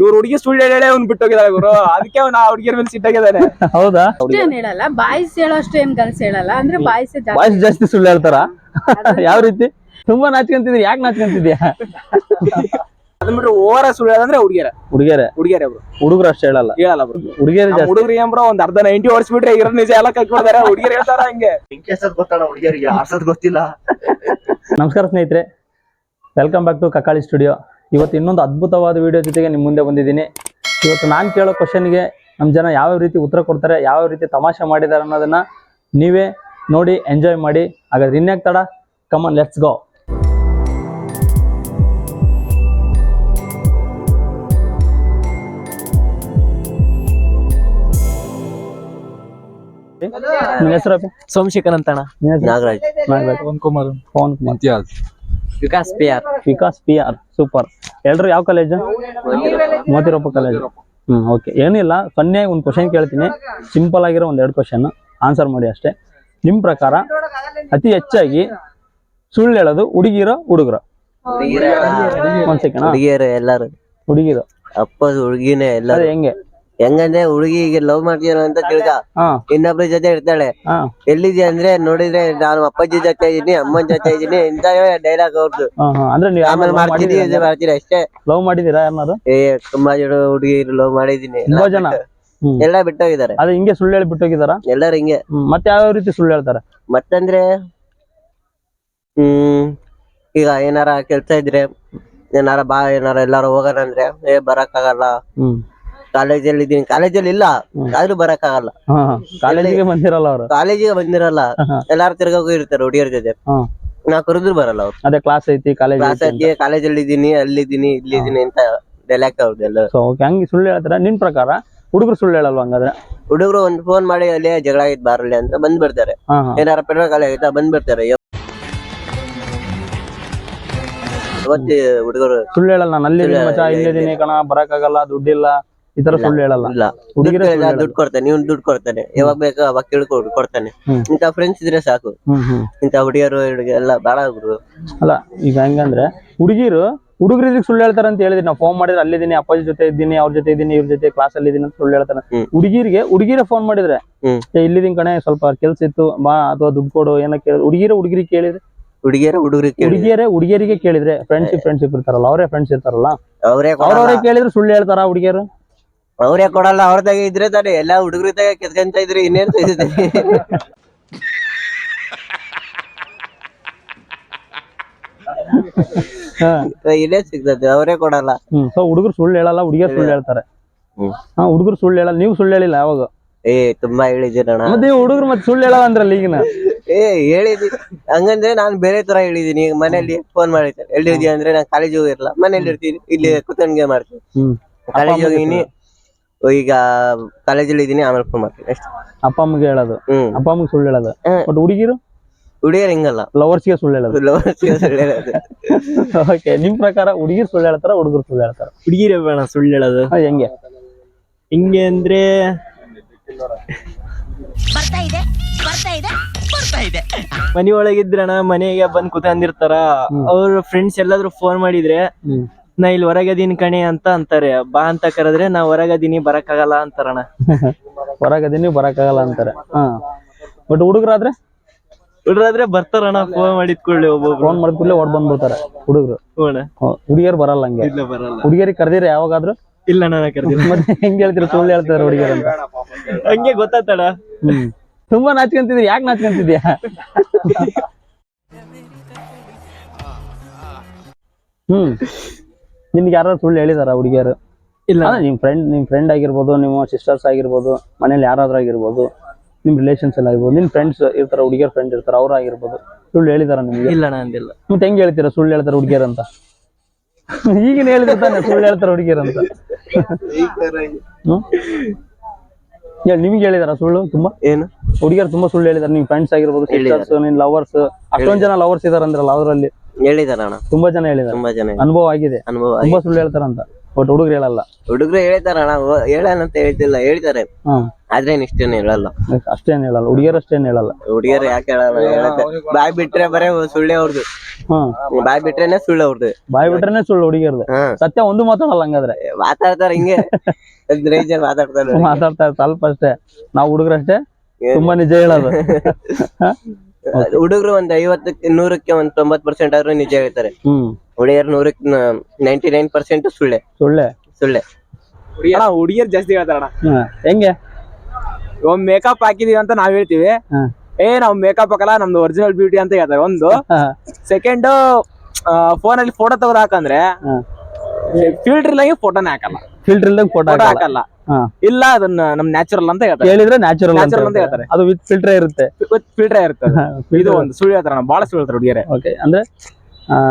ಇವ್ರು ಹುಡುಗಿ ಸುಳ್ಳು ಹೇಳೇ ಅವ್ನು ಬಿಟ್ಟೋಗಿದಾರೆ ಗುರು, ಅದಕ್ಕೆ ಅವ್ನು ಆ ಹುಡುಗಿಯ ಮೇಲೆ ಸಿಟ್ಟಾಗಿದ್ದಾನೆ. ಹೌದಾ? ಏನ್ ಹೇಳಲ್ಲ, ಬಾಯ್ಸ್ ಹೇಳೋಷ್ಟು ಏನ್ ಗರ್ಲ್ಸ್ ಹೇಳಲ್ಲ, ಅಂದ್ರೆ ಬಾಯ್ಸ್ ಜಾಸ್ತಿ ಸುಳ್ಳು ಹೇಳ್ತಾರ? ಯಾವ ರೀತಿ? ತುಂಬಾ ನಾಚ್ಕೊಂತಿದ್ರಿ, ಯಾಕೆ ನಾಚ್ಕೊಂತಿದ್ಯಾ? ಅದ್ಬಿಟ್ರೆ ಓವರ ಸುಳ್ಳು ಹೇಳಂದ್ರೆ ಹುಡುಗಿಯರೇ ಬ್ರೋ, ಹುಡುಗರು ಅಷ್ಟೇ ಹೇಳಲ್ಲ ಬ್ರೋ. ಹುಡುಗಿಯರು ಹುಡುಗರು ಏನ್ ಬ್ರೋ, ಒಂದ್ ಅರ್ಧ 90 ಓಡಿಸ್ಬಿಟ್ರೆ ಇರೋ ನಿಜ ಎಲ್ಲ ಕಲ್ತ್ಕೊಳ್ತಾರೆ. ಹುಡುಗಿಯರು ಹೇಳ್ತಾರ ಹಂಗೆ. ಹುಡುಗಿಯರಿಗೆ ಆರ್ಸೋದ್ ಗೊತ್ತಿಲ್ಲ. ನಮಸ್ಕಾರ ಸ್ನೇಹಿತರೆ, ವೆಲ್ಕಮ್ ಬ್ಯಾಕ್ ಟು ಕಕಾಳಿ ಸ್ಟುಡಿಯೋ. ಇವತ್ತು ಇನ್ನೊಂದು ಅದ್ಭುತವಾದ ವಿಡಿಯೋ ಜೊತೆಗೆ ನಿಮ್ಮ ಮುಂದೆ ಬಂದಿದ್ದೀನಿ. ಇವತ್ತು ನಾನು ಕೇಳೋ ಕ್ವಶನ್ಗೆ ನಮ್ಮ ಜನ ಯಾವ ರೀತಿ ಉತ್ತರ ಕೊಡ್ತಾರೆ, ಯಾವ ರೀತಿ ತಮಾಷೆ ಮಾಡಿದ್ದಾರೆ ಅನ್ನೋದನ್ನ ನೀವೇ ನೋಡಿ ಎಂಜಾಯ್ ಮಾಡಿ. ಹಾಗಾದ್ರೆ ಇನ್ಯಾಕ್ ತಡ, ಕಮಾನ್ ಲೆಟ್ಸ್ ಗೋ. ನಿನ್ನ ಹೆಸರು? ಸೋಮಶೇಖರ್ ಅಂತಣ್ಣ. Nagaraj. Pavan Kumar. Vikas P R. Super. ಎಲ್ರು ಯಾವ ಕಾಲೇಜು? ಮೋತಿರಪ್ಪ ಕಾಲೇಜು. ಓಕೆ. ಏನಿಲ್ಲ, ಸೊನ್ನೆಯಾಗಿ ಒಂದು ಕ್ವಶನ್ ಕೇಳ್ತೀನಿ. ಸಿಂಪಲ್ ಆಗಿರೋ ಒಂದೆರಡು ಕ್ವಶನ್ ಆನ್ಸರ್ ಮಾಡಿ ಅಷ್ಟೇ. ನಿಮ್ಮ ಪ್ರಕಾರ ಅತಿ ಹೆಚ್ಚಾಗಿ ಸುಳ್ಳು ಹೇಳೋದು ಹುಡುಗಿರೋ ಹುಡುಗರು? ಒಂದ್ ಸೆಕೆಂಡ್. ಹುಡುಗಿಯರು ಎಲ್ಲಾರು. ಹುಡುಗಿರು. ಅಪ್ಪಸ್ ಹುಡುಗಿನೇ ಎಲ್ಲ. ಹೆಂಗೆ? ಹೆಂಗಂದ್ರೆ ಹುಡುಗಿಗೆ ಲವ್ ಮಾಡ್ತೀರ ಅಂತ ತಿಳ್ಕ ಇನ್ನೊಬ್ರ ಜೊತೆ ಇರ್ತಾಳೆ. ಎಲ್ಲಿದ್ಯಾ ಅಂದ್ರೆ ನೋಡಿದ್ರೆ ನಾನು ಅಪ್ಪಾಜಿ ಜೊತೆ ಇದೀನಿ, ಅಮ್ಮನ ಜೊತೆ ಇದೀನಿ ಇಂತ ಡೈಲಾಗ್ ಅವ್ರದ್ದು. ಅಂದ್ರೆ ನೀವು ಆಮೇಲೆ ಮಾಡ್ತೀನಿ ಅಷ್ಟೇ. ಲವ್ ಮಾಡಿದೀರಾ ಯಾರು? ತುಂಬಾ ಜನ ಹುಡುಗಿರು ಲವ್ ಮಾಡಿದೀನಿ. ತುಂಬಾ ಜನ ಎಲ್ಲ ಬಿಟ್ಟೋಗಿದ್ದಾರೆ. ಅದೇ ಹಿಂಗೆ ಸುಳ್ಳು ಹೇಳಿ ಬಿಟ್ಟೋಗಿದಾರ ಎಲ್ಲಾರು ಹಿಂಗೆ. ಮತ್ತೆ ಯಾವ ರೀತಿ ಸುಳ್ಳು ಹೇಳ್ತಾರೆ? ಮತ್ತಂದ್ರೆ ಈಗ ಏನಾರ ಕೆಲ್ಸ ಇದ್ರೆ ಏನಾರ ಎಲ್ಲಾರು ಹೋಗೋಣ ಅಂದ್ರೆ ಬರಕ್ ಆಗಲ್ಲ, ಕಾಲೇಜಲ್ಲಿ ಇದೀನಿ, ಕಾಲೇಜಲ್ಲಿ ಇಲ್ಲ ಆದ್ರೂ ಬರಕ್ ಆಗಲ್ಲ. ಕಾಲೇಜಿಗೆ ಬಂದಿರಲ್ಲ ಅವರು. ಕಾಲೇಜಿಗೆ ಬಂದಿರಲ್ಲ, ಎಲ್ಲಾರು ತಿರ್ಗೋಗು ಇರ್ತಾರೆ ಹುಡುಗಿಯರ ಜೊತೆ. ನಾ ಕರೆದ್ರು ಬರಲ್ಲ ಅವ್ರು. ಅದೇ ಕ್ಲಾಸ್ ಐತಿ, ಕ್ಲಾಸ್ ಐತಿ, ಕಾಲೇಜಲ್ಲಿ ಇದೀನಿ, ಅಲ್ಲಿದ್ದೀನಿ, ಇಲ್ಲಿದ್ದೀನಿ ಅಂತ ಡೈಲಾಗ್ ಅವ್ರದ್ದೆಲ್ಲ. ಹಂಗೆ ಸುಳ್ಳು ಹೇಳ್ತಾರೆ. ನಿನ್ ಪ್ರಕಾರ ಹುಡುಗರು ಸುಳ್ಳು ಹೇಳಲ್ವ ಹಂಗಾದ್ರೆ? ಹುಡುಗರು ಒಂದ್ ಫೋನ್ ಮಾಡಿ ಅಲ್ಲಿ ಜಗಳ ಆಗಿದ್ ಬಾರಲ್ಲಿ ಅಂತ ಬಂದ್ ಬಿಡ್ತಾರೆ. ಏನಾರ ಪೆಟ್ರೋಲ್ ಖಾಲಿ ಆಯ್ತಾ ಬಂದ್ ಬಿಡ್ತಾರೆ. ಹುಡುಗರು ಸುಳ್ಳು ಹೇಳಲ್ಲ. ನಾನು ಅಲ್ಲಿದ್ದೀನಿ ಮಚ್ಚ, ಇಲ್ಲಿದ್ದೀನಿ ಕಣ, ಬರಕ್ ಆಗಲ್ಲ, ದುಡ್ಡಿಲ್ಲ, ಈ ತರ ಸುಳ್ಳು ಹೇಳಲ್ಲ. ಹುಡುಗಿರ ದುಡ್ಡು ಕೊಡ್ತಾನೆ, ಇವ್ನು ದುಡ್ಡು ಕೊಡ್ತಾನೆ, ಯಾವಾಗ ಬೇಕು ಅವಾಗ ಕೇಳ್ಕೊಂಡು ಕೊಡ್ತಾನೆ. ಇಂತ ಫ್ರೆಂಡ್ಸ್ ಇದ್ರೆ ಸಾಕು. ಇಂತ ಹುಡುಗಿಯರು ಎಲ್ಲ ಬೇಡ ಹುಡುಗರು. ಅಲ್ಲ, ಈಗ ಹೆಂಗಂದ್ರೆ ಹುಡುಗರಿಗೆ ಸುಳ್ಳು ಹೇಳ್ತಾರೆ ಅಂತ ಹೇಳಿದ್ರಿ. ನಾವು ಫೋನ್ ಮಾಡಿದ್ರೆ ಅಲ್ಲಿದ್ದೀನಿ, ಅಪ್ಪಾಜಿ ಜೊತೆ ಇದ್ದೀನಿ, ಅವ್ರ ಜೊತೆ ಇದ್ದೀನಿ, ಇವ್ರ ಜೊತೆ ಕ್ಲಾಸ್ ಅಲ್ಲಿ ಇದೀನಿ ಅಂತ ಸುಳ್ಳು ಹೇಳ್ತಾರೆ. ಹುಡುಗಿರೇ ಫೋನ್ ಮಾಡಿದ್ರೆ ಇಲ್ಲಿದ್ದೀನಿ ಕಣೆ, ಸ್ವಲ್ಪ ಕೆಲ್ಸ ಇತ್ತು ಬಾ, ಅಥವಾ ದುಡ್ಡು ಕೊಡು ಏನೋ ಕೇಳಿದ್ರೆ ಹುಡುಗಿರಿಗೆ ಕೇಳಿದ್ರೆ ಹುಡುಗಿಯರಿಗೆ ಕೇಳಿದ್ರೆ ಫ್ರೆಂಡ್ಶಿಪ್ ಇರ್ತಾರಲ್ಲ, ಅವರೇ ಫ್ರೆಂಡ್ಸ್ ಇರ್ತಾರಲ್ಲ, ಅವ್ರವರೇ ಕೇಳಿದ್ರೆ ಸುಳ್ಳು ಹೇಳ್ತಾರ ಹುಡುಗಿಯರು? ಅವ್ರೇ ಕೊಡಲ್ಲ. ಅವ್ರದಾಗ ಇದ್ರೆ ತಾನೆ ಎಲ್ಲಾ ಹುಡುಗರಿದ್ದಾಗ ಕೆತ್ಕೊಂತ ಇದ್ರೆ ಇನ್ನೇನ್ ಇಲ್ಲೇ ಸಿಗ್ತದೆ, ಅವರೇ ಕೊಡಲ್ಲ. ಸೊ ಹುಡುಗರು ಸುಳ್ಳು ಹೇಳಲ್ಲ, ಹುಡುಗಿಯರು ಸುಳ್ಳು ಹೇಳ್ತಾರೆ. ಹುಡುಗರು ಸುಳ್ಳು ಹೇಳಲ್ಲ. ನೀವು ಸುಳ್ಳು ಹೇಳಿಲ್ಲ ಯಾವಾಗ? ತುಂಬಾ ಹೇಳಿದ್ದೀರಣ್ಣ. ಮತ್ತೆ ಹುಡುಗರು ಮತ್ತೆ ಸುಳ್ಳು ಹೇಳಲ್ಲ ಅಂದ್ರಲ್ಲ ಈಗಿನ? ಹೇಳಿದಿ ಹಂಗಂದ್ರೆ ನಾನ್ ಬೇರೆ ತರ ಹೇಳಿದೀನಿ. ಈಗ ಮನೇಲಿ ಫೋನ್ ಮಾಡಿರ್ತಾರೆ, ಎಲ್ಲಿದ್ಯಾ ಅಂದ್ರೆ ನಾನು ಕಾಲೇಜ್ ಹೋಗಿರಲ್ಲ, ಮನೇಲಿ ಇರ್ತೀನಿ, ಇಲ್ಲಿ ಕುತ್ಕೊಂಡ್ಗೆ ಮಾಡ್ತೀನಿ. ಕಾಲೇಜ್ ಹೋಗಿನಿ, ಈಗ ಕಾಲೇಜಲ್ಲಿ ಇದೀನಿ, ಆಮೇಲೆ ಫೋನ್ ಮಾಡ್ತೀನಿ ಅಷ್ಟೇ. ಅಪ್ಪ ಅಮ್ಮಗೆ ಹೇಳೋದು, ಅಪ್ಪ ಅಮ್ಮಗೆ ಸುಳ್ಳು ಹೇಳೋದು. ಬಟ್ ಹುಡುಗಿರು ಹಿಂಗಲ್ಲ, ಲವರ್ಸ್ಗೆ ಸುಳ್ಳು ಹೇಳೋದು. ಓಕೆ. ನಿಮ್ ಪ್ರಕಾರ ಹುಡುಗಿರು ಸುಳ್ಳು ಹೇಳ್ತಾರ, ಹುಡುಗರು ಸುಳ್ಳು ಹೇಳ್ತಾರ? ಹುಡುಗಿರೇ ಬೇಡ ಸುಳ್ಳು ಹೇಳೋದು. ಹಿಂಗೆ ಅಂದ್ರೆ ಮನಿ ಒಳಗಿದ್ರಣ ಮನೆಗೆ ಬಂದ್ ಕುತ್ಕೊಂಡಿರ್ತಾರ, ಅವ್ರ ಫ್ರೆಂಡ್ಸ್ ಎಲ್ಲಾದ್ರು ಫೋನ್ ಮಾಡಿದ್ರೆ ನಾ ಇಲ್ಲಿ ಹೊರಗದೀನಿ ಕಣೆ ಅಂತ ಅಂತಾರೆ. ಬಾ ಅಂತ ಕರೆದ್ರೆ ನಾ ಹೊರಗದೀನಿ ಬರಕ್ಕಾಗಲ್ಲ ಅಂತಾರಣ. ಹೊರಗದೀನಿ ಬರಕ್ಕಾಗಲ್ಲ ಅಂತಾರೆ. ಬಟ್ ಹುಡುಗರಾದ್ರೆ ಬರ್ತಾರಣ. ಫೋನ್ ಮಾಡಿದ್ಕೊಳ್ಳಿ, ಫೋನ್ ಮಾಡಿದ್ಕೊಳ್ಳಿ ಓಡ್ ಬಂದ್ಬಿಡ್ತಾರೆ ಹುಡುಗರು. ಹುಡುಗಿಯರು ಬರಲ್ಲ. ಹಂಗೆ ಹುಡುಗಿಯರಿಗೆ ಕರೆದಿರ ಯಾವಾಗಾದ್ರು? ಇಲ್ಲ, ನಾನು ಕರೆದಿಲ್ಲ. ಮತ್ತೆ ಹೆಂಗ್ ಹೇಳ್ತೀರ ಸುಳ್ಳು ಹೇಳ್ತಾರೆ ಹುಡುಗಿಯರು ಅಂತ? ಹಂಗೆ ಗೊತ್ತಾತಣ. ತುಂಬಾ ನಾಚ್ಕೊಂತಿದ್ರಿ, ಯಾಕೆ ನಾಚ್ಕೊಂತಿದ್ಯಾ? ನಿನ್ಗೆ ಯಾರು ಸುಳ್ಳು ಹೇಳಿದಾರ ಹುಡುಗಿಯರು? ಇಲ್ಲ. ನಿಮ್ ಫ್ರೆಂಡ್ ಆಗಿರ್ಬೋದು, ನಿಮ್ಮ ಸಿಸ್ಟರ್ಸ್ ಆಗಿರ್ಬೋದು, ಮನೇಲಿ ಯಾರಾದ್ರೂ ಆಗಿರ್ಬೋದು, ನಿಮ್ ರಿಲೇಷನ್ಸ್ ಎಲ್ಲ ಆಗಿರ್ಬೋದು, ನಿಮ್ ಫ್ರೆಂಡ್ಸ್ ಇರ್ತಾರ, ಹುಡುಗಿಯರ್ ಫ್ರೆಂಡ್ ಇರ್ತಾರ, ಅವ್ರು ಆಗಿರ್ಬೋದು, ಸುಳ್ಳು ಹೇಳಿದಾರ ನಿಮ್ಗೆ? ಇಲ್ಲ, ನಂದಿಲ್ಲ. ಮತ್ತೆ ಹೆಂಗ್ ಹೇಳ್ತೀರಾ ಸುಳ್ಳು ಹೇಳ್ತಾರೆ ಹುಡುಗಿಯರ್ ಅಂತ? ಈಗಿನ ಹೇಳಿದ್ರೆ ತಾನೆ ಸುಳ್ಳು ಹೇಳ್ತಾರೆ ಹುಡುಗಿಯರ್ ಅಂತ. ನಿಮ್ಗೆ ಹೇಳಿದಾರ ಸುಳ್ಳು ತುಂಬಾ? ಏನು ಹುಡುಗಿಯರು ತುಂಬಾ ಸುಳ್ಳು ಹೇಳಿದಾರೆ? ನಿಮ್ ಫ್ರೆಂಡ್ಸ್ ಆಗಿರ್ಬೋದು, ಸಿಸ್ಟರ್ಸ್, ನಿನ್ ಲವರ್ಸ್, ಅಷ್ಟೊಂದ್ ಜನ ಲವರ್ಸ್ ಇದಾರ ಅಂದ್ರಲ್ಲ, ಅವರಲ್ಲಿ ಹೇಳಿದಾರ? ತುಂಬಾ ಜನ ಹೇಳಿದಾರೆ. ಅನುಭವ ಆಗಿದೆ, ತುಂಬಾ ಸುಳ್ಳು ಹೇಳ್ತಾರಂತ. ಬಟ್ ಹುಡುಗರು ಹೇಳಲ್ಲ. ಹುಡುಗರು ಹೇಳ್ತಾರ ಅಣ್ಣ, ಹೇಳಲ್ಲ ಅಂತ ಹೇಳ್ತಿಲ್ಲ, ಹೇಳ್ತಾರೆ ಆದ್ರೆ ಇಷ್ಟೇನು ಹೇಳಲ್ಲ. ಅಷ್ಟೇನ್ ಹೇಳಲ್ಲ, ಹುಡುಗಿಯರು ಅಷ್ಟೇನ್ ಹೇಳಲ್ಲ. ಹುಡುಗಿಯರು ಯಾಕೆ ಹೇಳಲ್ಲ, ಹೇಳತ್ತೆ. ಬಾಯ್ ಬಿಟ್ರೆ ಬರೇ ಸುಳ್ಳೆ ಅವ್ರದ್ದು. ಬಾಯ್ ಬಿಟ್ರೇನೆ ಸುಳ್ಳು ಅವ್ರದ್ದು. ಬಾಯ್ ಬಿಟ್ರೇನೆ ಸುಳ್ಳು ಹುಡುಗಿಯರ್ದು. ಸತ್ಯ ಒಂದು ಮಾತಾಡಲ್ಲ ಹಂಗಾದ್ರೆ. ಮಾತಾಡ್ತಾರ ಹಿಂಗೆ ರೇಂಜಲ್ಲಿ ಮಾತಾಡ್ತಾರೆ. ಮಾತಾಡ್ತಾರೆ ಸ್ವಲ್ಪ ಅಷ್ಟೇ. ನಾವು ಹುಡುಗರಷ್ಟೇ ತುಂಬಾ ನಿಜ ಹೇಳೋದು. ಹುಡುಗರು ಒಂದ್ 50ಕ್ಕೆ 100ಕ್ಕೆ 90% ಆದ್ರೂ ನಿಜ ಹೇಳ್ತಾರೆ. ಹುಡುಗಿಯರು 100ಕ್ಕೆ 99% ಸುಳ್ಳೆ. ಹುಡುಗಿಯರ್ ಜಾಸ್ತಿ ಹೇಳ್ತಾರಣ್ಣ. ಹೆಂಗೆ? ಇವಾಗ ಮೇಕಪ್ ಹಾಕಿದೀವಿ ಅಂತ ನಾವ್ ಹೇಳ್ತೀವಿ, ನಾವ್ ಮೇಕಪ್ ಹಾಕಲ್ಲ, ನಮ್ದು ಒರಿಜಿನಲ್ ಬ್ಯೂಟಿ ಅಂತ ಹೇಳ್ತಾರೆ. ಒಂದು ಸೆಕೆಂಡ್ ಫೋನ್ ಅಲ್ಲಿ ಫೋಟೋ ತೆಗೆದು ಹಾಕಂದ್ರೆ ಫಿಲ್ಟರ್ ಇಲ್ಲಾಗಿ ಫೋಟೋನೇ ಹಾಕಲ್ಲ. ಫಿಲ್ಟರ್ ಇಲ್ದಂಗ್ ಫೋಟೋ ಹಾಕಲ್ಲ. ಇಲ್ಲ ಅದನ್ನ ನಮ್ ನ್ಯಾಚುರಲ್ ಅಂತ ಹೇಳ್ತಾರೆ. ಹೇಳಿದ್ರೆ ನ್ಯಾಚುರಲ್ ಅಂತ ಹೇಳ್ತಾರೆ. ಅದು ವಿತ್ ಫಿಲ್ಟರ್ ಇರುತ್ತೆ. ಫಿಲ್ಟರ್ ಇರುತ್ತೆ. ಇದು ಒಂದು ಸುಳ್ಳು ಹೇಳ್ತಾರ, ಬಹಳ ಸುಳ್ಳು ಹೇಳ್ತಾರೆ ಹುಡುಗಿಯರೆ. ಓಕೆ, ಅಂದ್ರೆ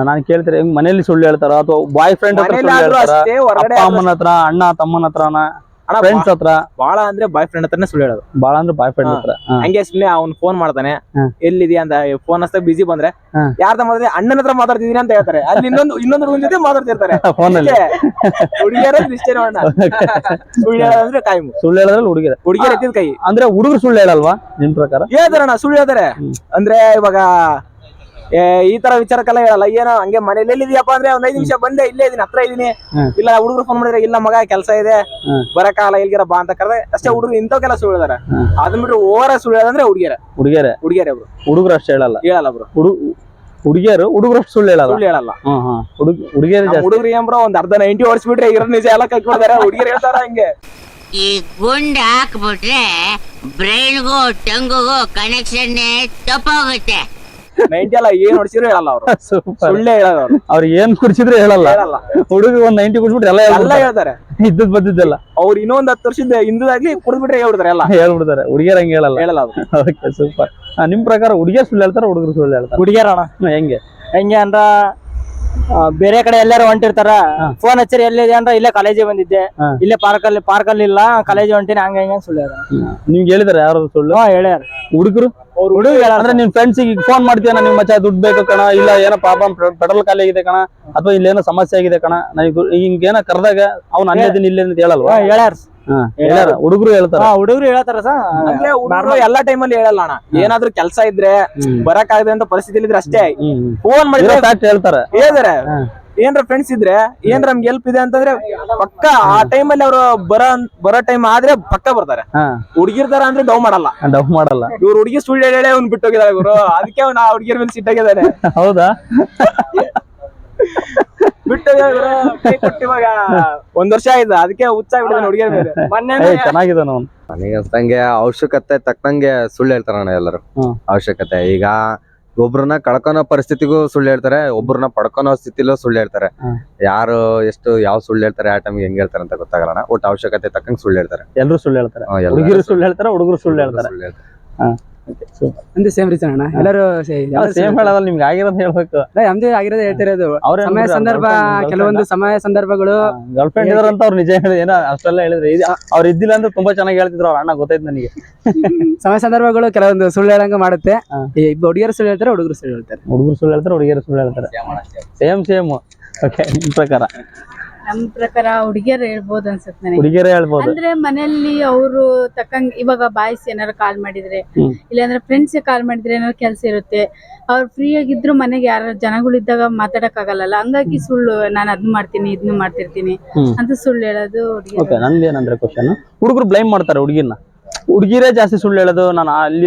ನಾನು ಕೇಳ್ತಾರೆ ಮನೇಲಿ ಸುಳ್ಳು ಹೇಳ್ತಾರ ಅಥವಾ ಬಾಯ್ ಫ್ರೆಂಡ್ ಹತ್ರ ಸುಳ್ಳು ಹೇಳ್ತಾರ, ಅಪ್ಪ ಅಮ್ಮನ ಹತ್ರ, ಅಣ್ಣ ತಮ್ಮನ ಹತ್ರನ, ಫ್ರೆಂಡ್ಸ್ ಹತ್ರ? ಬಾಳ ಅಂದ್ರೆ ಬಾಯ್ ಫ್ರೆಂಡ್ ಹತ್ರನೇ ಸುಳ್ಳು ಹೇಳೋದು. ಬಾಳ ಅಂದ್ರೆ ಬಾಯ್ ಫ್ರೆಂಡ್ ಹತ್ರ. ಹಂಗೆ ಸುಮ್ನೆ ಅವ್ನ್ ಫೋನ್ ಮಾಡ್ತಾನೆ, ಎಲ್ಲಿದ್ಯಾ ಅಂತ. ಫೋನ್ ಹಚ್ಚಾಗ ಬಿಸಿ ಬಂದ್ರೆ ಯಾರ್ದ ಮಾತಾಡಿ ಅಣ್ಣನ ಹತ್ರ ಮಾತಾಡ್ತಿದೀನಿ ಅಂತ ಹೇಳ್ತಾರೆ. ಅಲ್ಲಿ ಇನ್ನೊಂದು ಹುಡುಗನ ಜೊತೆ ಮಾತಾಡ್ತಿರ್ತಾರೆ ಫೋನಲ್ಲಿ. ಹುಡುಗಿಯರ ಇಷ್ಟೇ ನೋಡೋಣ. ಸುಳ್ಳು ಹೇಳೋದಂದ್ರೆ ಟೈಮ್. ಸುಳ್ಳು ಹೇಳೋದ್ರಲ್ಲಿ ಹುಡುಗಿಯರ ಎತ್ತಿದ ಕೈ. ಅಂದ್ರೆ ಹುಡುಗರು ಸುಳ್ಳು ಹೇಳಲ್ವಾ ನಿಮ್ ಪ್ರಕಾರ? ಹೇಳ್ತಾರಣ್ಣ, ಸುಳ್ಳು ಹೇಳ್ತಾರೆ. ಅಂದ್ರೆ ಇವಾಗ ಈ ತರ ವಿಚಾರಕ್ಕೆಲ್ಲ ಹೇಳಲ್ಲ. ಏನೋ ಹಂಗೆ ಮನೇಲಿ ಎಲ್ಲಿದ್ಯಪ್ಪ ಅಂದ್ರೆ ಒಂದ್ 5 ನಿಮಿಷ ಬಂದೆ, ಇಲ್ಲೇ ಇದೀನಿ, ಹತ್ರ ಇದೀನಿ. ಇಲ್ಲ ಹುಡುಗರು ಫೋನ್ ಮಾಡಿದ್ರೆ, ಇಲ್ಲ ಮಗ ಕೆಲಸ ಇದೆ ಬರಕಾಲ ಇಲ್ಗಿರ ಬಾ ಅಂತ ಕರೆದ್ರೆ ಅಷ್ಟೇ. ಹುಡುಗರು ಇಂಥವ್ಕೆಲ್ಲ ಸುಳ್ಳು ಹೇಳ್ತಾರೆ. ಅದನ್ನ ಬಿಟ್ಟು ಓವರ ಸುಳ್ಳು ಹೇಳಂದ್ರೆ ಹುಡುಗಿಯರೇ ಬ್ರು. ಹುಡುಗರು ಅಷ್ಟೇ ಹೇಳಲ್ಲ ಬ್ರು. ಹುಡುಗರು ಅಷ್ಟು ಸುಳ್ಳು ಹೇಳಲ್ಲ. ಹುಡುಗರು ಏನ್ ಬ್ರೋ ಒಂದ್ ಅರ್ಧ 90 ಓಡಿಸ್ಬಿಟ್ರೆ ಇರೋ ನಿಜ ಎಲ್ಲ ಕಲ್ತ್ಕೊಳ್ತಾರೆ. ಹುಡುಗಿಯರು ಹೇಳ್ತಾರ ಹಂಗೆ. ಈ ಗುಂಡ್ ಹಾಕ್ಬಿಟ್ರೆ ಬ್ರೈನ್ಗೂ ಟಂಗುಗೂ ಕನೆಕ್ಷನ್ ತಪ್ಪೋಗುತ್ತೆ. 90 ಎಲ್ಲ ಏನ್ ಹೊಡ್ಸಿದ್ರು ಹೇಳಲ್ಲ ಅವ್ರು. ಸುಳ್ಳೆ ಹೇಳೋದು ಅವ್ರು. ಅವ್ರು ಏನ್ ಕುಡಿಸಿದ್ರು ಹೇಳಲ್ಲ. ಹುಡುಗ ಒಂದ್ 90 ಕುಡಿಸ್ಬಿಟ್ರೆ ಎಲ್ಲ ಹೇಳ್ತಾರೆ. ಇದ್ದದ್ ಬದ್ದಿದ್ದೆಲ್ಲ. ಅವ್ರು ಇನ್ನೊಂದ್ 10 ವರ್ಷದ ಹಿಂದದಾಗ್ಲಿ ಕುಡಿದ್ಬಿಟ್ರೆ ಹೇಳ್ಬಿಡ್ತಾರೆ ಎಲ್ಲ. ಹೇಳ್ಬಿಡ್ತಾರೆ. ಹುಡುಗಿಯರ್ ಹಂಗೆ ಹೇಳಲ್ಲ. Okay, super. ನಿಮ್ ಪ್ರಕಾರ ಹುಡುಗಿಯರ್ ಸುಳ್ಳು ಹೇಳ್ತಾರ, ಹುಡುಗರು ಸುಳ್ಳು ಹೇಳ್ತಾರ? ಹುಡುಗಿಯರ ಅಣ್ಣ. ಹೆಂಗೆ ಅಂದ್ರ ಬೇರೆ ಕಡೆ ಎಲ್ಲಾರು ಹೊಂಟಿರ್ತಾರ, ಫೋನ್ ಹಚ್ಚಿರಿ ಎಲ್ಲಿದೆ ಅಂದ್ರ ಇಲ್ಲೇ ಕಾಲೇಜಿಗೆ ಬಂದಿದ್ದೆ, ಇಲ್ಲೇ ಪಾರ್ಕಲ್ಲಿ ಇಲ್ಲ, ಕಾಲೇಜ್ ಹೊಂಟಿನಿ, ಹಂಗ ಸುಳ್ಳು ಹೇಳ. ನಿಮ್ಗೆ ಹೇಳಿದಾರೆ ಯಾರು ಸುಳ್ಳು? ಹೇಳ್ಯಾರ ಹುಡುಗರು. ಅಂದ್ರೆ ನಿಮ್ ಫ್ರೆಂಡ್ಸ್ ಈಗ ಫೋನ್ ಮಾಡ್ತೀಯ, ನಿಮ್ ಮಚ್ಚ ದುಡ್ಡು ಬೇಕು ಕಣ, ಇಲ್ಲ ಏನೋ ಪ್ರಾಬ್ಲಮ್ ಪೆಟ್ರೋಲ್ ಖಾಲಿ ಆಗಿದೆ ಕಣ, ಅಥವಾ ಇಲ್ಲೇನೋ ಸಮಸ್ಯೆ ಆಗಿದೆ ಕಣ, ಹಿಂಗೇನ ಕರೆದಾಗ ಅವ್ನು ಅಲ್ಲೇ ದಿನ ಇಲ್ಲೇ ಅಂತ ಹೇಳಲ್ವಾ? ಹೇಳ್ಯಾರ. ಹುಡುಗರು ಹೇಳ್ತಾರ. ಹುಡುಗರು ಹೇಳ್ತಾರ ಸರ್. ಎಲ್ಲಾ ಟೈಮಲ್ಲಿ ಹೇಳಲ್ಲ ಅಣ್ಣ. ಏನಾದ್ರು ಕೆಲಸ ಇದ್ರೆ ಬರಕ್ ಆಗದೆ ಅಂತ ಪರಿಸ್ಥಿತಿ ಇದ್ರೆ ಅಷ್ಟೇ ಫೋನ್ ಮಾಡಿದ್ರೆ ಹೇಳ್ತಾರೆ. ಏನ್ರ ಫ್ರೆಂಡ್ಸ್ ಇದ್ರೆ ಏನ್ರ ನಮ್ಗೆ ಹೆಲ್ಪ್ ಇದೆ ಅಂತಂದ್ರೆ ಪಕ್ಕ ಆ ಟೈಮಲ್ಲಿ ಅವ್ರು ಬರೋ ಟೈಮ್ ಆದ್ರೆ ಪಕ್ಕ ಬರ್ತಾರೆ. ಹುಡುಗಿರ್ತಾರ ಅಂದ್ರೆ ಡೌ ಮಾಡಲ್ಲ. ಇವ್ರು ಹುಡುಗಿ ಸುಳ್ಳು ಹೇಳಿ ಅವ್ನು ಬಿಟ್ಟೋಗಿದಾರೆ ಇವರು. ಅದಕ್ಕೆ ಅವ್ನು ಆ ಹುಡುಗಿಯರ ಮೇಲೆ ಸಿಟ್ಟಾಗಿದ್ದಾನೆ. ಹೌದಾ? ಇವಾಗ 1 ವರ್ಷ ಆಯ್ತು, ಅದಕ್ಕೆ ಹುಚ್ಚಾಗ್ಬಿಟ್ಟಿದ್ದಾನೆ ಹುಡುಗಿಯರ ಮೇಲೆ. ಚೆನ್ನಾಗಿದೆ ಅವ್ನು. ನನಗೆ ಅನ್ಸಂಗೆ ಅವಶ್ಯಕತೆ ತಕ್ಕಂಗೆ ಸುಳ್ಳು ಹೇಳ್ತಾರಣ್ಣ ಎಲ್ಲರೂ. ಅವಶ್ಯಕತೆ ಈಗ ಒಬ್ರನ್ನ ಕಳ್ಕೊನೋ ಪರಿಸ್ಥಿತಿಗೂ ಸುಳ್ಳು ಹೇಳ್ತಾರೆ, ಒಬ್ರನ್ನ ಪಡ್ಕೊನೋ ಸ್ಥಿತಿಲೂ ಸುಳ್ಳು ಹೇಳ್ತಾರೆ. ಯಾರು ಎಷ್ಟು ಯಾವ ಸುಳ್ಳು ಹೇಳ್ತಾರೆ, ಆ ಟೈಮ್ಗೆ ಹೆಂಗ್ ಹೇಳ್ತಾರೆ ಅಂತ ಗೊತ್ತಾಗಲ್ಲ. ಒಟ್ಟು ಅವಶ್ಯಕತೆ ತಕ್ಕಂಗೆ ಸುಳ್ಳು ಹೇಳ್ತಾರೆ. ಎಲ್ಲರೂ ಸುಳ್ಳು ಹೇಳ್ತಾರೆ. ಹುಡುಗಿರು ಸುಳ್ಳು ಹೇಳ್ತಾರೆ, ಹುಡುಗರು ಸುಳ್ಳು ಹೇಳ್ತಾರೆ. ಅಂದ್ರೆ ಸೇಮ್ ರೀಸನ್ ಅಣ್ಣ. ಎಲ್ಲರೂ ಸೇಮ್ ಹೇಳೋದಲ್ಲ, ನಿಮ್ಗೆ ಆಗಿರೋದು ಹೇಳ್ಬೇಕು. ನಮ್ದೇ ಆಗಿರೋದೇ ಹೇಳ್ತಿರೋದು. ಸಮಯ ಸಂದರ್ಭ, ಕೆಲವೊಂದು ಸಮಯ ಸಂದರ್ಭಗಳು. ಗರ್ಲ್ ಫ್ರೆಂಡ್ ಇದಾರಂತ ಅವ್ರು ನಿಜ ಹೇಳಿದ್ರೆ ಏನೋ ಅಷ್ಟೆಲ್ಲ ಹೇಳಿದ್ರೆ, ಅವ್ರು ಇದ್ದಿಲ್ಲ ಅಂದ್ರೆ ತುಂಬಾ ಚೆನ್ನಾಗಿ ಹೇಳ್ತಿದ್ರು ಅವ್ರ ಅಣ್ಣ, ಗೊತ್ತಾಯ್ತು ನನಗೆ. ಸಮಯ ಸಂದರ್ಭಗಳು ಕೆಲವೊಂದು ಸುಳ್ಳು ಹೇಳಂಗ ಮಾಡುತ್ತೆ. ಹುಡುಗಿಯರು ಸುಳ್ಳು ಹೇಳ್ತಾರೆ, ಹುಡುಗರು ಸುಳ್ಳು ಹೇಳ್ತಾರೆ. ಹುಡುಗಿಯರು ಸುಳ್ಳು ಹೇಳ್ತಾರೆ. ಸೇಮ್. ಓಕೆ, ನಿಮ್ ಪ್ರಕಾರ? ನಮ್ ಪ್ರಕಾರ ಹುಡುಗಿಯರು ಹೇಳ್ಬೋದು ಅನ್ಸುತ್ತೆ ನನಗೆ. ಹುಡುಗಿಯರೇ ಹೇಳ್ಬೋದು. ಅಂದ್ರೆ ಮನೆಯಲ್ಲಿ ಅವರು ತಕ್ಕಂಗ್ ಇವಾಗ ಬಾಯ್ಸ್ ಏನಾರು ಕಾಲ್ ಮಾಡಿದ್ರೆ, ಇಲ್ಲಾಂದ್ರೆ ಫ್ರೆಂಡ್ಸ್ ಕಾಲ್ ಮಾಡಿದ್ರೆ ಏನಾರು ಕೆಲ್ಸ ಇರುತ್ತೆ, ಅವ್ರು ಫ್ರೀ ಆಗಿದ್ರು ಮನೆಗೆ ಯಾರು ಜನಗಳಿದ್ದಾಗ ಮಾತಾಡಕ್ ಆಗಲ್ಲ. ಹಂಗಾಗಿ ಸುಳ್ಳು, ನಾನು ಅದ್ನ ಮಾಡ್ತೀನಿ ಇದನ್ನ ಮಾಡ್ತಿರ್ತೀನಿ ಅಂತ ಸುಳ್ಳು ಹೇಳೋದು ಹುಡುಗಿ. ನಂದೇನಂದ್ರೆ ಕ್ವಶನ್, ಹುಡುಗರು ಬ್ಲೈಮ್ ಮಾಡ್ತಾರೆ ಹುಡುಗಿನ. ಹುಡುಗಿರೇ ಜಾಸ್ತಿ ಸುಳ್ಳು ಹೇಳೋದು. ನಾನು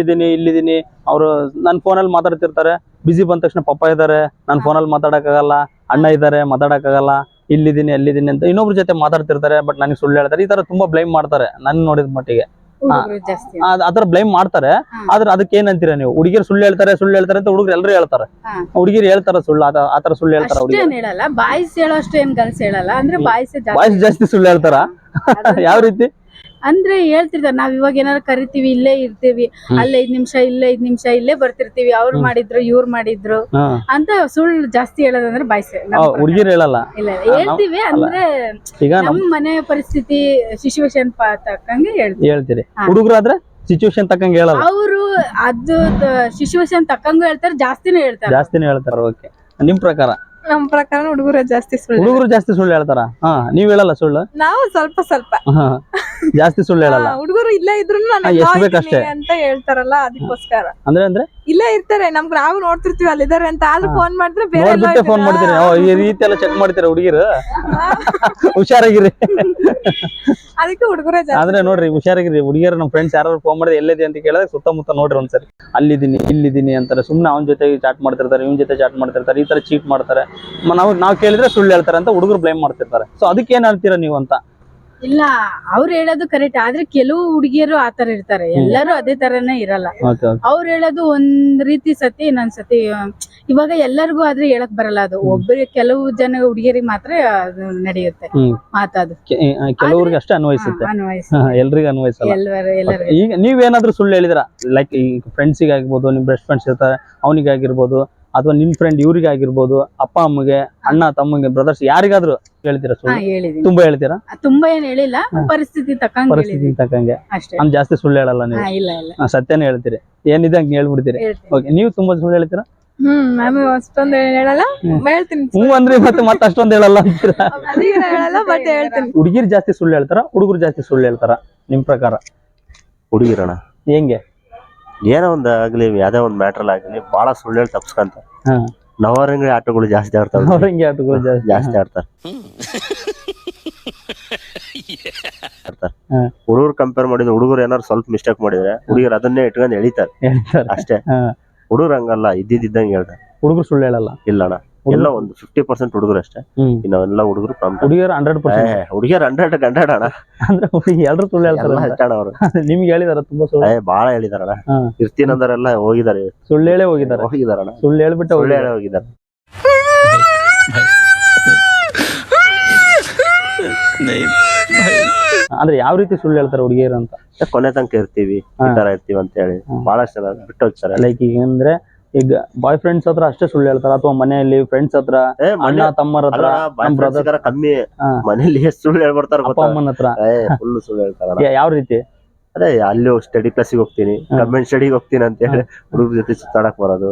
ಇಲ್ಲಿದ್ದೀನಿ, ಅವರು ನನ್ನ ಫೋನಲ್ಲಿ ಮಾತಾಡ್ತಿರ್ತಾರೆ, ಬಿಸಿ ಬಂದ ತಕ್ಷಣ ಪಪ್ಪ ಇದಾರೆ, ನನ್ನ ಫೋನಲ್ಲಿ ಮಾತಾಡಕ್ಕಾಗಲ್ಲ, ಅಣ್ಣ ಇದಾರೆ ಮಾತಾಡಕ್ಕಾಗಲ್ಲ, ಇಲ್ಲಿದ್ದೀನಿ ಅಲ್ಲಿದ್ದೀನಿ ಅಂತ ಇನ್ನೊಬ್ರ ಜೊತೆ ಮಾತಾಡ್ತಿರ್ತಾರೆ, ಬಟ್ ನನಗೆ ಸುಳ್ಳು ಹೇಳ್ತಾರೆ. ಈ ತರ ತುಂಬಾ ಬ್ಲೈಮ್ ಮಾಡ್ತಾರೆ ನನ್ ನೋಡಿದ ಮಟ್ಟಿಗೆ. ಆತರ ಬ್ಲೈಮ್ ಮಾಡ್ತಾರೆ. ಆದ್ರೆ ಅದಕ್ಕೆ ಏನಂತೀರಾ ನೀವು? ಹುಡುಗಿರು ಸುಳ್ಳು ಹೇಳ್ತಾರೆ ಅಂತ ಹುಡುಗರು ಎಲ್ಲರೂ ಹೇಳ್ತಾರೆ. ಹುಡುಗಿರು ಹೇಳ್ತಾರ ಸುಳ್ಳು, ಆತರ ಸುಳ್ಳು ಹೇಳ್ತಾರ? ಹೇಳಲ್ಲ, ಬಾಯ್ಸ್ ಹೇಳೋಷ್ಟು ಏನ್ ಗರ್ಲ್ಸ್ ಹೇಳಲ್ಲ. ಅಂದ್ರೆ ಬಾಯ್ಸ್ ಜಾಸ್ತಿ ಸುಳ್ಳು ಹೇಳ್ತಾರ? ಯಾವ ರೀತಿ ಅಂದ್ರೆ ಹೇಳ್ತಿರ್ತಾರೆ, ನಾವ್ ಇವಾಗ ಏನಾರು ಕರಿತೀವಿ, ಇಲ್ಲೇ ಇರ್ತೀವಿ, ಅಲ್ಲೇ 5 ನಿಮಿಷ ಇಲ್ಲೇ ಬರ್ತಿರ್ತೀವಿ, ಅವ್ರು ಮಾಡಿದ್ರು ಇವ್ರು ಮಾಡಿದ್ರು ಅಂತ ಸುಳ್ಳು ಜಾಸ್ತಿ ಹೇಳೋದಂದ್ರೆ ಬಾಯ್ಸ್. ಹುಡುಗಿರು ಹೇಳಲ್ಲ. ಇಲ್ಲ, ಹೇಳ್ತೀವಿ. ಅಂದ್ರೆ ನಮ್ ಮನೆ ಪರಿಸ್ಥಿತಿ ಸಿಚುವೇಶನ್ ತಕ್ಕಂಗೆ ಹೇಳ್ತೀರಿ. ಹುಡುಗರು ಆದ್ರೆ ಸಿಚುವೇಶನ್ ತಕ್ಕಂಗೆ ಹೇಳಲ್ಲ. ಅವರು ಅದು ಸಿಚುವೇಶನ್ ತಕ್ಕಂಗೂ ಹೇಳ್ತಾರೆ, ಜಾಸ್ತಿನೂ ಹೇಳ್ತಾರೆ. ಓಕೆ, ನಿಮ್ ಪ್ರಕಾರ ನಮ್ ಪ್ರಕಾರ ಹುಡುಗರ ಜಾಸ್ತಿ ಸುಳ್ಳು ಹುಡುಗರು ಜಾಸ್ತಿ ಸುಳ್ಳು ಹೇಳ್ತಾರ? ಹಾ, ನೀವ್ ಹೇಳಲ್ಲ ಸುಳ್ಳು? ನಾವು ಸ್ವಲ್ಪ ಹಾ, ಜಾಸ್ತಿ ಸುಳ್ಳು ಹೇಳಲ್ಲ. ಹುಡುಗರು ಇಲ್ಲೇ ಇದ್ರು ಎಷ್ಟ್ ಬೇಕಷ್ಟೇ ಅಂತ ಹೇಳ್ತಾರಲ್ಲ ಅದಕ್ಕೋಸ್ಕರ. ಅಂದ್ರೆ ಇಲ್ಲೇ ಇರ್ತಾರೆ, ನಮ್ಗ್ ನಾವು ನೋಡ್ತಿರ್ತೀವಿ ಅಲ್ಲಿದ್ದಾರೆ ಅಂತ, ಆದ್ರೂ ಫೋನ್ ಮಾಡಿದ್ರೆ ಬೇರೆ ಎಲ್ಲೋ ನೋಡ್ಬಿಟ್ಟೆ ಫೋನ್ ಮಾಡ್ತೀರಿ? ಈ ರೀತಿ ಎಲ್ಲ ಚೆಕ್ ಮಾಡ್ತೀರ ಹುಡುಗಿರು? ಹುಷಾರಾಗಿರಿ. ಅದಕ್ಕೆ ಹುಡುಗರೇ ಜಾಸ್ತಿ. ಆದ್ರೆ ನೋಡ್ರಿ, ಹುಷಾರಾಗಿರಿ ಹುಡುಗಿಯರು. ನಮ್ಮ ಫ್ರೆಂಡ್ಸ್ ಯಾರು ಫೋನ್ ಮಾಡಿದ್ರೆ ಎಲ್ಲಿದೆ ಅಂತ ಕೇಳಿದ್ರೆ ಸುತ್ತಮುತ್ತ ನೋಡ್ರಿ ಒಂದ್ಸರಿ. ಅಲ್ಲಿದ್ದೀನಿ ಇಲ್ಲಿದ್ದೀನಿ ಅಂತಾರೆ. ಸುಮ್ನೆ ಅವನ ಜೊತೆ ಚಾಟ್ ಮಾಡ್ತಿರ್ತಾರೆ, ಇವನ್ ಜೊತೆ ಚಾಟ್ ಮಾಡ್ತಿರ್ತಾರೆ, ಈ ತರ ಚೀಟ್ ಮಾಡ್ತಾರೆ. ನಾವು ಕೇಳಿದ್ರೆ ಸುಳ್ಳು ಹೇಳ್ತಾರೆ ಅಂತ ಹುಡುಗರು ಬ್ಲೇಮ್ ಮಾಡ್ತಿರ್ತಾರೆ. ಸೊ ಅದಕ್ಕೆ ಏನ್ ಹೇಳ್ತೀರಾ ನೀವು ಅಂತ? ಇಲ್ಲ, ಅವ್ರು ಹೇಳೋದು ಕರೆಕ್ಟ್. ಆದ್ರೆ ಕೆಲವು ಹುಡುಗಿಯರು ಆತರ ಇರ್ತಾರೆ, ಎಲ್ಲರೂ ಅದೇ ತರನೇ ಇರಲ್ಲ. ಅವ್ರು ಹೇಳೋದು ಒಂದ್ ರೀತಿ ಸತಿ, ಇನ್ನೊಂದ್ ಸತಿ. ಇವಾಗ ಎಲ್ಲರಿಗೂ ಆದ್ರೆ ಹೇಳಕ್ ಬರಲ್ಲ ಅದು. ಒಬ್ಬರಿಗೆ ಕೆಲವು ಜನ ಹುಡುಗಿಯರಿಗೆ ಮಾತ್ರ ಅದು ನಡೆಯುತ್ತೆ ಮಾತಾದು. ಕೆಲವ್ರಿಗೆ ಅಷ್ಟೇ ಅನ್ವಯಿಸುತ್ತೆ, ಎಲ್ರಿಗೂ ಅನ್ವಯಿಸಲ್ಲ. ಎಲ್ಲರಿಗೂ ಈಗ ನೀವೇನಾದ್ರೂ ಸುಳ್ಳು ಹೇಳಿದ್ರ? ಲೈಕ್ ಈ ಫ್ರೆಂಡ್ಸಿಗೆ ಆಗಿರ್ಬೋದು, ನಿಮ್ ಬೆಸ್ಟ್ ಫ್ರೆಂಡ್ಸ್ ಇರ್ತಾರೆ ಅವನಿಗಾಗಿರ್ಬೋದು, ಅಥವಾ ನಿಮ್ ಫ್ರೆಂಡ್ ಇವ್ರಿಗೆ ಆಗಿರ್ಬೋದು, ಅಪ್ಪ ಅಮ್ಮಗೆ, ಅಣ್ಣ ತಮ್ಮಗೆ, ಬ್ರದರ್ಸ್ ಯಾರಿಗಾದ್ರೂ ಹೇಳ್ತೀರಾ ಸುಳ್ಳು? ಹೇಳಿದೀನಿ. ತುಂಬಾ ಹೇಳ್ತೀರಾ? ತುಂಬಾ ಏನ್ ಹೇಳಿಲ್ಲ, ಪರಿಸ್ಥಿತಿ ತಕ್ಕಂಗೆ ಪರಿಸ್ಥಿತಿ ತಕ್ಕಂಗೆ ಅಷ್ಟೇ. ನಾನ್ ಜಾಸ್ತಿ ಸುಳ್ಳು ಹೇಳಲ್ಲ ನೀವು? ಇಲ್ಲ ಸತ್ಯನೇ ಹೇಳ್ತೀರಿ, ಏನಿದೆ ಹಂಗೆ ಹೇಳ್ಬಿಡ್ತೀರಿ. ಓಕೆ, ನೀವು ತುಂಬಾ ಸುಳ್ಳು ಹೇಳ್ತೀರಾ? ನಾನು ಅಷ್ಟೊಂದು ಹೇಳಲ್ಲ, ಹೇಳ್ತೀನಿ. ಅಂದ್ರೆ ಮತ್ತೆ ಅಷ್ಟೊಂದು ಹೇಳಲ್ಲ ಅಂತೀರಾ? ಹೇಳಲ್ಲ, ಬಟ್ ಹೇಳ್ತೀನಿ. ಹುಡುಗಿರ್ ಜಾಸ್ತಿ ಸುಳ್ಳು ಹೇಳ್ತಾರ, ಹುಡುಗರು ಜಾಸ್ತಿ ಸುಳ್ಳು ಹೇಳ್ತಾರ ನಿಮ್ ಪ್ರಕಾರ? ಹುಡುಗಿರಣ ಹೆಂಗೆ? ಏನೋ ಒಂದ್ ಆಗ್ಲಿ, ಯಾವ್ದೇ ಒಂದ್ ಮ್ಯಾಟ್ರಲ್ ಆಗ್ಲಿ, ಬಹಳ ಸುಳ್ಳು ಹೇಳಿ ತಪ್ಸ್ಕಂತ. ನವರಂಗಿ ಆಟಗಳು ಜಾಸ್ತಿ ಆಡ್ತಾರ, ನವರಂಗಿ ಆಟಗಳು ಜಾಸ್ತಿ ಆಡ್ತಾರ. ಹುಡುಗರು ಕಂಪೇರ್ ಮಾಡಿದ್ರೆ ಹುಡುಗರು ಏನಾರು ಸ್ವಲ್ಪ ಮಿಸ್ಟೇಕ್ ಮಾಡಿದ್ರೆ ಹುಡುಗರು ಅದನ್ನೇ ಇಟ್ಕೊಂಡು ಎಳಿತಾರೆ ಅಷ್ಟೇ. ಹುಡುಗರು ಹಂಗಲ್ಲ, ಇದ್ದಿದ್ದಂಗೆ ಹೇಳ್ತಾರೆ. ಹುಡುಗರು ಸುಳ್ಳು ಹೇಳಲ್ಲ? ಇಲ್ಲಣ್ಣ, ಎಲ್ಲ ಒಂದು 50% ಹುಡುಗರು ಅಷ್ಟೇ. ಇನ್ನೆಲ್ಲ ಹುಡುಗರು ಹುಡುಗಿಯರು 100%. ಹುಡುಗಿಯರು 100 ಅಣ್ಣ. ಅಂದ್ರೆ ಎಲ್ಲರೂ ಸುಳ್ಳು ಹೇಳ್ತಾರೆ ಅವರು. ನಿಮ್ಗೆ ಹೇಳಿದಾರ ತುಂಬಾ ಸುಳ್ಳು? ಬಾಳ ಹೇಳಿದಾರಣ್ಣ. ಇರ್ತೀನಂದರೆಲ್ಲ ಹೋಗಿದ್ದಾರೆ, ಸುಳ್ಳು ಹೇಳೇ ಹೋಗಿದಾರಣ್ಣ. ಸುಳ್ಳು ಹೇಳ್ಬಿಟ್ಟು ಹೋಗಿದ್ದಾರೆ. ಅಂದ್ರೆ ಯಾವ ರೀತಿ ಸುಳ್ಳು ಹೇಳ್ತಾರೆ ಹುಡುಗಿಯರು ಅಂತ? ಕೊನೆ ತನಕ ಇರ್ತೀವಿ, ಈ ತರ ಇರ್ತೀವಿ ಅಂತ ಹೇಳಿ ಬಹಳಷ್ಟು ಜನ ಬಿಟ್ಟು ಹೋಗ್ತಾರೆ. ಲೈಕ್ ಈಗ ಅಂದ್ರೆ ಈಗ ಬಾಯ್ ಫ್ರೆಂಡ್ಸ್ ಹತ್ರ ಅಷ್ಟೇ ಸುಳ್ಳು ಹೇಳ್ತಾರ, ಅಥವಾ ಮನೆಯಲ್ಲಿ ಫ್ರೆಂಡ್ಸ್ ಹತ್ರ, ಅಣ್ಣ ತಮ್ಮರ ಹತ್ರ ಕಮ್ಮಿ, ಮನೇಲಿ ಎಷ್ಟು ಸುಳ್ಳು ಹೇಳ್ಬಿಡ್ತಾರ, ಅಪ್ಪ ಅಮ್ಮನ ಹತ್ರ ಫುಲ್ ಸುಳ್ಳು ಹೇಳ್ತಾರ. ಯಾವ ರೀತಿ? ಅದೇ ಅಲ್ಲಿ ಸ್ಟಡಿ ಕ್ಲಾಸಿಗೆ ಹೋಗ್ತೀನಿ, ಗವರ್ಮೆಂಟ್ ಸ್ಟಡಿಗೆ ಹೋಗ್ತೀನಿ ಅಂತ ಹೇಳಿ ಹುಡುಗರ ಜೊತೆ ಸುತ್ತಾಡಕ್ ಬರೋದು,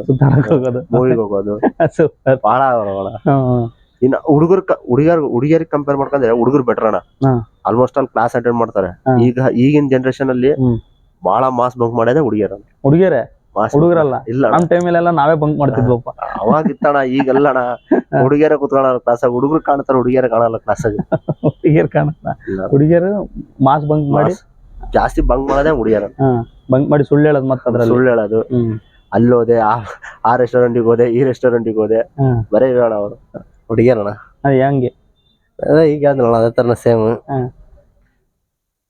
ಮೂವಿಗೆ ಹೋಗೋದು, ಬಹಳ ಇನ್ನ ಹುಡುಗಿಯರಿಗೆ ಕಂಪೇರ್ ಮಾಡ್ಕೊಂಡ್ರೆ ಹುಡುಗರು ಬೆಟರ್ ಅಣ್ಣ. ಆಲ್ಮೋಸ್ಟ್ ಆಲ್ ಕ್ಲಾಸ್ ಅಟೆಂಡ್ ಮಾಡ್ತಾರೆ. ಈಗಿನ ಜನರೇಷನ್ ಅಲ್ಲಿ ಬಹಳ ಮಾಸ್ ಬಂಕ್ ಮಾಡೋದೇ ಹುಡುಗಿಯರ. ಹುಡುಗಿಯರೇ? ಹುಡುಗರಲ್ಲ? ಇಲ್ಲ, ನಮ್ ಟೈಮಲ್ಲೆಲ್ಲ ನಾವೇ ಬಂಕ್ ಮಾಡ್ತಿದ್ವಪ್ಪ. ಅವಾಗ ಇತ್ತಣ್ಣ, ಈಗೆಲ್ಲಣ್ಣ ಹುಡುಗಿಯರ ಕುತ್ಕೊಳ್ಳೋ ಕ್ಲಾಸಾಗ ಹುಡುಗರು ಕಾಣ್ತಾರ, ಹುಡುಗಿಯರ ಕಾಣಲ್ಲ ಕ್ಲಾಸಾಗ. ಹುಡುಗಿಯರು ಕಾಣಲ್ಲ, ಹುಡುಗಿಯರು ಮಾಸ್ ಬಂಕ್ ಮಾಡಿ ಜಾಸ್ತಿ ಬಂಕ್ ಮಾಡೋದೇ ಹುಡುಗಿಯರ. ಬಂಕ್ ಮಾಡಿ ಸುಳ್ಳು ಹೇಳೋದು, ಮತ್ತೆ ಅದ್ರಲ್ಲಿ ಸುಳ್ಳು ಹೇಳೋದು. ಅಲ್ಲೋದೆ, ಆ ರೆಸ್ಟೋರೆಂಟಿಗೆ ಹೋದೆ, ಈ ರೆಸ್ಟೋರೆಂಟಿಗೆ ಹೋದೆ, ಬರೇ ಹೇಳ ಅವರು ಹುಡುಗಿಯರಣ್ಣ. ಅದ್ ಹೆಂಗೆ? ಈಗ ಅದೇ ತರ ಸೇಮ್.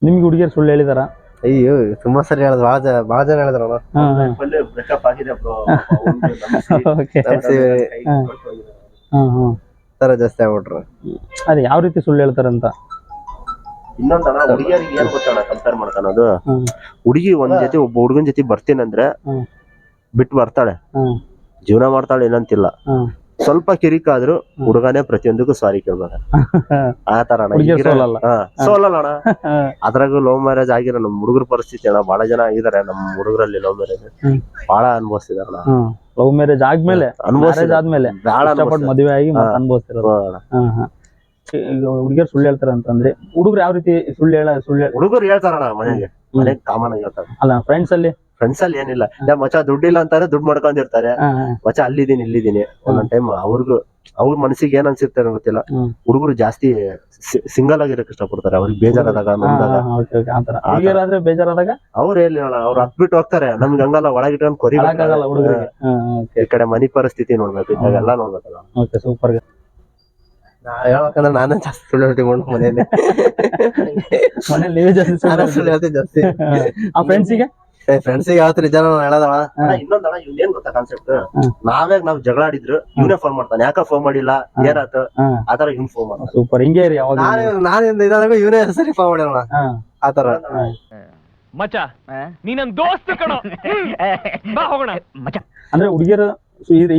ನಿಮ್ಗೆ ಹುಡುಗಿಯರು ಸುಳ್ಳು ಹೇಳಿದಾರ? ಅಯ್ಯೋ, ತುಂಬಾ ಸರಿ ಹೇಳದ್, ಬಹಳ ಜನ ಹೇಳಿದ್ರಣ್ಣ. ತರ ಜಾಸ್ತಿ ಆಗ್ಬಿಟ್ರು. ಅದೇ ಯಾವ ರೀತಿ ಸುಳ್ಳು ಹೇಳ್ತಾರಂತ? ಇನ್ನೊಂದಣ್ಣ, ಹುಡುಗಿಯರಿಗೆ ಏನ್ ಗೊತ್ತಣ್ಣ ಕಂಪೇರ್ ಮಾಡ್ಕೊಳೋದು, ಹುಡುಗಿ ಒಂದ್ ಜೊತೆ ಒಬ್ಬ ಹುಡುಗನ್ ಜೊತೆ ಬರ್ತೀನಂದ್ರೆ ಬಿಟ್ಟು ಬರ್ತಾಳೆ, ಜೀವನ ಮಾಡ್ತಾಳೆ, ಏನಂತಿಲ್ಲ. ಸ್ವಲ್ಪ ಕಿರಿಕಾದ್ರೂ ಹುಡುಗನೇ ಪ್ರತಿಯೊಂದಕ್ಕೂ ಸಾರಿ ಕೇಳ್ಬೇಕ, ಆ ತರ ಸೋಲಲ್ಲ ಅಣ್ಣ. ಅದ್ರಾಗೂ ಲವ್ ಮ್ಯಾರೇಜ್ ಆಗಿರೋ ನಮ್ ಹುಡುಗರ ಪರಿಸ್ಥಿತಿ ಅಣ್ಣ, ಬಹಳ ಜನ ಆಗಿದ್ದಾರೆ ನಮ್ಮ ಹುಡುಗರಲ್ಲಿ. ಲವ್ ಮ್ಯಾರೇಜ್ ಬಹಳ ಅನುಭವಿಸ್ತಿದಾರಣ್ಣ. ಲವ್ ಮ್ಯಾರೇಜ್ ಆದ್ಮೇಲೆ, ಆದ್ಮೇಲೆ ಮದುವೆ ಆಗಿ ಅನುಭವಿಸ್ತಿರೋದು. ಹುಡುಗಿಯರು ಸುಳ್ಳು ಹೇಳ್ತಾರ ಅಂತಂದ್ರೆ ಹುಡುಗರು ಯಾವ ರೀತಿ ಸುಳ್ಳು ಹುಡುಗರು ಹೇಳ್ತಾರಣ್ಣ, ಮನೆಗೆ ಕಾಮನ್ ಆಗಿ ಹೇಳ್ತಾರೆ. ಅಲ್ಲ, ಫ್ರೆಂಡ್ಸ್ ಅಲ್ಲಿ ಏನಿಲ್ಲ, ಮಚ್ಚ ದುಡ್ಡಿಲ್ಲ ಅಂತಾರೆ, ದುಡ್ಡು ಮಾಡ್ಕೊಂಡಿರ್ತಾರೆ, ಮಚ್ಚ ಅಲ್ಲಿದ್ದೀನಿ ಇಲ್ಲಿದ್ದೀನಿ. ಒಂದೊಂದ್ ಟೈಮ್ ಅವ್ರ ಮನಸ್ಸಿಗೆ ಏನ್ ಅನ್ಸಿರ್ತಾರೆ ಗೊತ್ತಿಲ್ಲ, ಹುಡುಗರು ಜಾಸ್ತಿ ಸಿಂಗಲ್ ಆಗಿರಕ್ ಇಷ್ಟಪಡ್ತಾರೆ. ಅವ್ರಿಗೆ ಬೇಜಾರಾದಾಗ, ಬೇಜಾರಾದಾಗ ಅವ್ರು ಹೇಳಿಲ್ಲ, ಅವ್ರು ಹತ್ಬಿಟ್ಟು ಹೋಗ್ತಾರೆ. ನಮ್ಗೆ ಹಂಗಲ್ಲ, ಒಳಗಿಟ್ಕೊಂಡ್ ಕೊರಿ. ಈ ಕಡೆ ಮನಿ ಪರಿಸ್ಥಿತಿ ನೋಡ್ಬೇಕು, ಇದ್ದಾಗೆಲ್ಲ ನೋಡ್ಬೇಕಲ್ಲ. ಸೂಪರ್. ಹೇಳ್ಬೇಕಂದ್ರೆ ನಾನೇ ಜಾಸ್ತಿ ಸುಳ್ಳು ಹೇಳ್ತೀವಿ ಮನೇಲಿ. ನೀವೇ ಜಾಸ್ತಿ ಸುಳ್ಳು ಹೇಳ್ತೀವಿ ಜಾಸ್ತಿ. ಫ್ರೆಂಡ್ಸಿಗೆ ಯಾವತ್ತು ನಿಜ ಹೇಳದವ. ಇನ್ನೊಂದಣ, ಇವ್ನೇನ್ ಗೊತ್ತಾ ಕಾನ್ಸೆಪ್ಟ್, ನಾವ್ ಜಗಳ ಆಡಿದ್ರು ಇವನೇ ಫೋನ್ ಮಾಡ್ತಾನೆ, ಯಾಕ ಫೋನ್ ಮಾಡಿಲ್ಲ, ಏನಾಯ್ತು, ಆತರ ಇವ್ನ್ ಫೋನ್ ಮಾಡ್ತಾನೆ. ಸೂಪರ್. ಹಿಂಗೆ ನಾನು ಇದಾಗ ಇವನೇ ಸರಿ ಫೋನ್ ಮಾಡಿಲ್ಲ, ಆತರ. ಮಚ್ಚ ನೀ ನನ್ ದೋಸ್ತ ಕಣೋ, ಬಾ ಹೋಗೋಣ. ಅಂದ್ರೆ ಹುಡುಗಿಯರು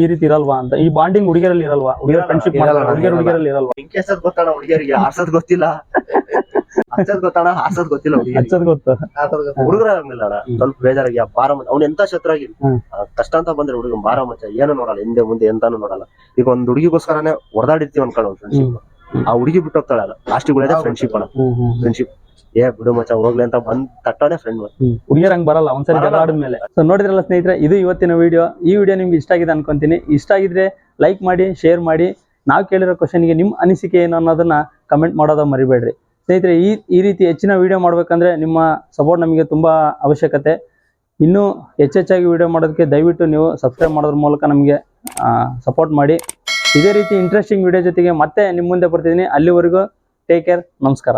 ಈ ರೀತಿ ಇರಲ್ವಾ ಅಂತ, ಈ ಬಾಂಡಿಂಗ್ ಹುಡುಗಿಯರಲ್ಲಿ ಇರಲ್ವಾ? ಹುಡುಗಿಯರ ಫ್ರೆಂಡ್ಶಿಪ್ ಹುಡುಗಿಯರಲ್ಲಿ ಇರಲ್ವಾ? ಗೊತ್ತಣ ಹುಡುಗಿಯರಿಗೆ ಆರ್ಸದ್ ಗೊತ್ತಿಲ್ಲ. ಹಚ್ಚದ್ ಗೊತ್ತಣ, ಹಾಸದ್ ಗೊತ್ತಿಲ್ಲ ಹುಡುಗಿ. ಹಚ್ಚೋದ್ ಗೊತ್ತು. ಹುಡುಗರ ಹಂಗಿಲ್ಲ ಅಣ್ಣ, ಸ್ವಲ್ಪ ಬೇಜಾರಾಗಿ ಬಾರ ಅವ್ನ ಎಂತ ಶತ್ರಾಗಿ ಕಷ್ಟ ಅಂತ ಬಂದ್ರೆ ಹುಡುಗ ಬಾರ ಮಚ್ಚ ಏನು ನೋಡಲ್ಲ, ಹಿಂದೆ ಮುಂದೆ ಎಂತಾನು ನೋಡಲ್ಲ. ಈಗ ಒಂದ್ ಹುಡುಗಿಗೋಸ್ಕರನೇ ಹೊಡೆದಾಡಿರ್ತೀವಿ ಅನ್ಕೊಳ್ಳೋ ಫ್ರೆಂಡ್ಶಿಪ್, ಆ ಹುಡುಗಿ ಬಿಟ್ಟು ಹೋಗ್ತಾಳೆ ಅಲ್ಲ, ಲಾಸ್ಟಿಗೆ ಉಳಿಯೋದೇ ಫ್ರೆಂಡ್ಶಿಪ್ ಅಣ್ಣ. ಫ್ರೆಂಡ್ಶಿಪ್ ಬಿಡು ಮಚ್ಚ ಹೋಗ್ಲಿ ಅಂತ ಬಂದ್ ತಟ್ಟೋನೆ ಫ್ರೆಂಡ್. ಹುಡುಗಿಯರ್ ಹಂಗ್ ಬರಲ್ಲ ಒಂದ್ಸರಿ ಜಗಳ ಆದ್ಮೇಲೆ. ಸೊ ನೋಡಿದ್ರಲ್ಲ ಸ್ನೇಹಿತರೆ, ಇದು ಇವತ್ತಿನ ವಿಡಿಯೋ. ಈ ವಿಡಿಯೋ ನಿಮ್ಗೆ ಇಷ್ಟ ಆಗಿದೆ ಅನ್ಕೊಂತೀನಿ. ಇಷ್ಟ ಆಗಿದ್ರೆ ಲೈಕ್ ಮಾಡಿ, ಶೇರ್ ಮಾಡಿ. ನಾವು ಕೇಳಿರೋ ಕ್ವಶನ್ಗೆ ನಿಮ್ಮ ಅನಿಸಿಕೆ ಏನು ಅನ್ನೋದನ್ನ ಕಮೆಂಟ್ ಮಾಡೋದ ಮರಿಬೇಡ್ರಿ ಸ್ನೇಹಿತರೆ. ಈ ರೀತಿ ಹೆಚ್ಚಿನ ವಿಡಿಯೋ ಮಾಡ್ಬೇಕಂದ್ರೆ ನಿಮ್ಮ ಸಪೋರ್ಟ್ ನಮಗೆ ತುಂಬಾ ಅವಶ್ಯಕತೆ. ಇನ್ನೂ ಹೆಚ್ಚೆಚ್ಚಾಗಿ ವಿಡಿಯೋ ಮಾಡೋದಕ್ಕೆ ದಯವಿಟ್ಟು ನೀವು ಸಬ್ಸ್ಕ್ರೈಬ್ ಮಾಡೋದ್ರ ಮೂಲಕ ನಮಗೆ ಸಪೋರ್ಟ್ ಮಾಡಿ. ಇದೇ ರೀತಿ ಇಂಟ್ರೆಸ್ಟಿಂಗ್ ವಿಡಿಯೋ ಜೊತೆಗೆ ಮತ್ತೆ ನಿಮ್ಮ ಮುಂದೆ ಬರ್ತಿದ್ದೀನಿ. ಅಲ್ಲಿವರೆಗೂ ಟೇಕ್ ಕೇರ್, ನಮಸ್ಕಾರ.